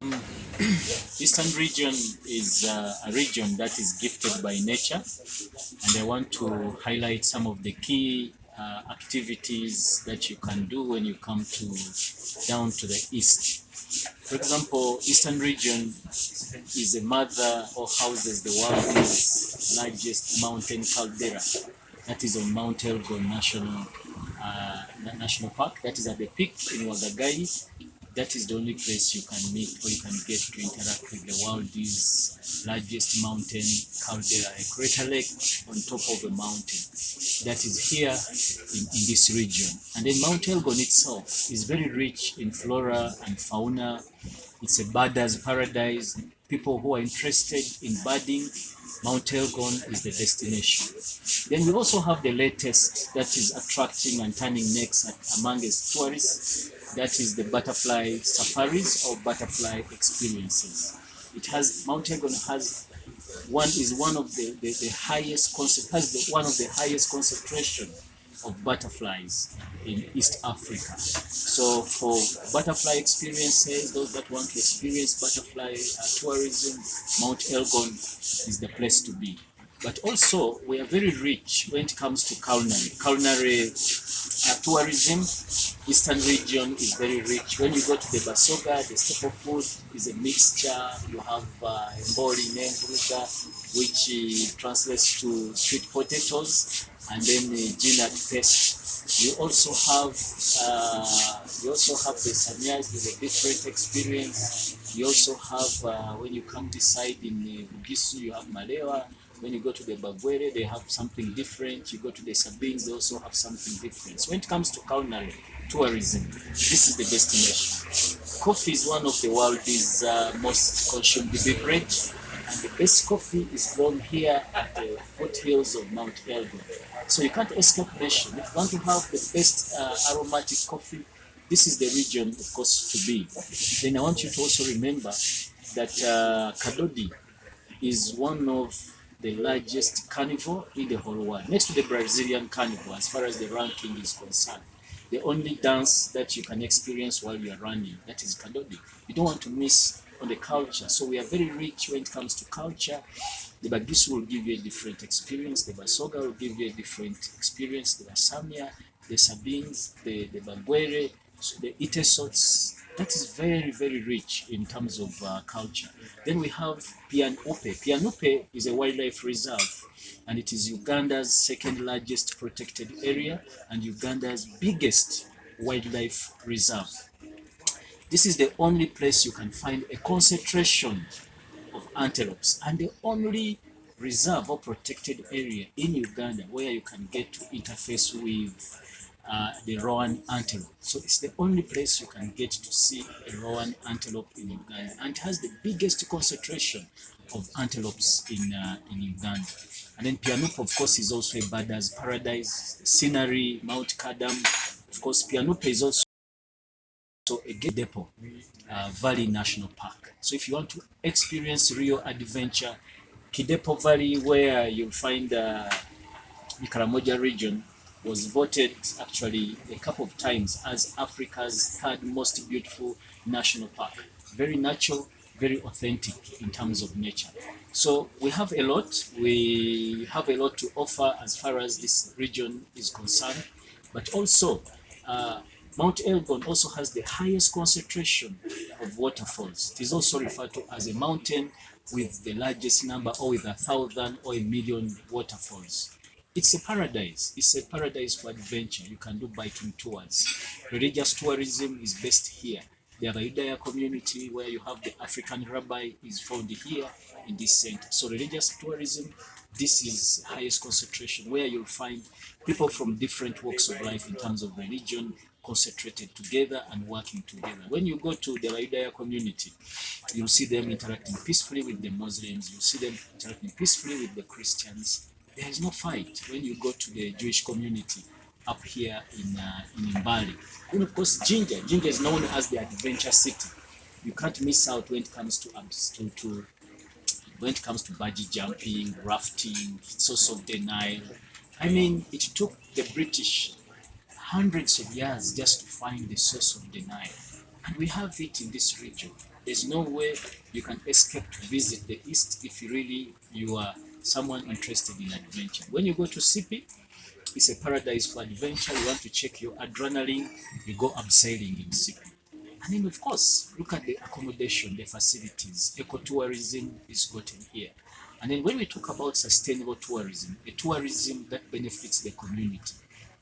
Eastern region is a region that is gifted by nature, and I want to highlight some of the key activities that you can do when you come down to the east. For example, Eastern region is a mother or houses the world's largest mountain caldera. That is on Mount Elgon National Park. That is at the peak in Wagagai. That is the only place you can meet or you can get to interact with the world's largest mountain caldera, a crater lake on top of a mountain. That is here in this region. And then Mount Elgon itself is very rich in flora and fauna. It's a birder's paradise. People who are interested in birding, Mount Elgon is the destination. Then we also have the latest that is attracting and turning necks amongst tourists. That is the butterfly safaris or butterfly experiences. Mount Elgon has one of the highest one of the highest concentration of butterflies in East Africa. So for butterfly experiences, those that want to experience butterfly tourism, Mount Elgon is the place to be. But also, we are very rich when it comes to culinary tourism. Eastern region is very rich. When you go to the Basoga, the staple food is a mixture. You have mboli nenguruga, which translates to sweet potatoes, and then peanut paste. You also have the samyas with a different experience. You also have when you come this side in Bugisu, you have malewa. When you go to the Bagwere, they have something different. You go to the Sabines, they also have something different. So when it comes to culinary tourism, this is the destination. Coffee is one of the world's most consumed beverage, and the best coffee is grown here at the foothills of Mount Elgon. So you can't escape mention. If you want to have the best aromatic coffee, this is the region, of course, to be. Then I want you to also remember that Kadodi is one of the largest carnival in the whole world, next to the Brazilian carnival as far as the ranking is concerned. The only dance that you can experience while you are running, that is Kadodi. You don't want to miss on the culture. So we are very rich when it comes to culture. The Bagisu will give you a different experience. The Basoga will give you a different experience. The Basamia, the Sabines, the Bagwere, so the Itesots. That is very, very rich in terms of culture. Then we have Pianupe. Pianupe is a wildlife reserve, and it is Uganda's second largest protected area and Uganda's biggest wildlife reserve. This is the only place you can find a concentration of antelopes and the only reserve or protected area in Uganda where you can get to interface with the Rowan antelope. So it's the only place you can get to see a Rowan antelope in Uganda, and it has the biggest concentration of antelopes in Uganda. And then Pianupe, of course, is also a birder's paradise. The scenery, Mount Kadam. Of course, Pianupe is also a Depot Valley National Park. So if you want to experience real adventure, Kidepo Valley, where you'll find the Karamoja region, was voted actually a couple of times as Africa's third most beautiful national park. Very natural, very authentic in terms of nature. So we have a lot. We have a lot to offer as far as this region is concerned. But also, Mount Elgon also has the highest concentration of waterfalls. It is also referred to as a mountain with the largest number, or with 1,000 or 1,000,000 waterfalls. It's a paradise. It's a paradise for adventure. You can do biking tours. Religious tourism is based here. The Abayudaya community, where you have the African rabbi, is found here in this center. So religious tourism, this is highest concentration, where you'll find people from different walks of life in terms of religion concentrated together and working together. When you go to the Abayudaya community, you'll see them interacting peacefully with the Muslims. You'll see them interacting peacefully with the Christians. There is no fight when you go to the Jewish community up here in Mbali. Then of course Jinja is known as the adventure city. You can't miss out when it comes to bungee jumping, rafting, source of the Nile. I mean, it took the British hundreds of years just to find the source of the Nile, and we have it in this region. There's no way you can escape to visit the East if you are someone interested in adventure. When you go to Sipi, it's a paradise for adventure. You want to check your adrenaline, you go abseiling in Sipi. And then, of course, look at the accommodation, the facilities. Ecotourism is gotten here. And then when we talk about sustainable tourism, a tourism that benefits the community,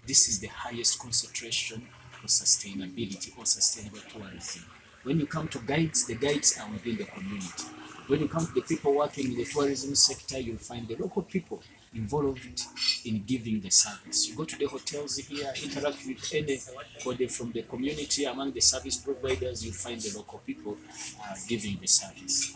this is the highest concentration for sustainability or sustainable tourism. When you come to guides, the guides are within the community. When you come to the people working in the tourism sector, you'll find the local people involved in giving the service. You go to the hotels here, interact with anybody from the community, among the service providers, you find the local people giving the service.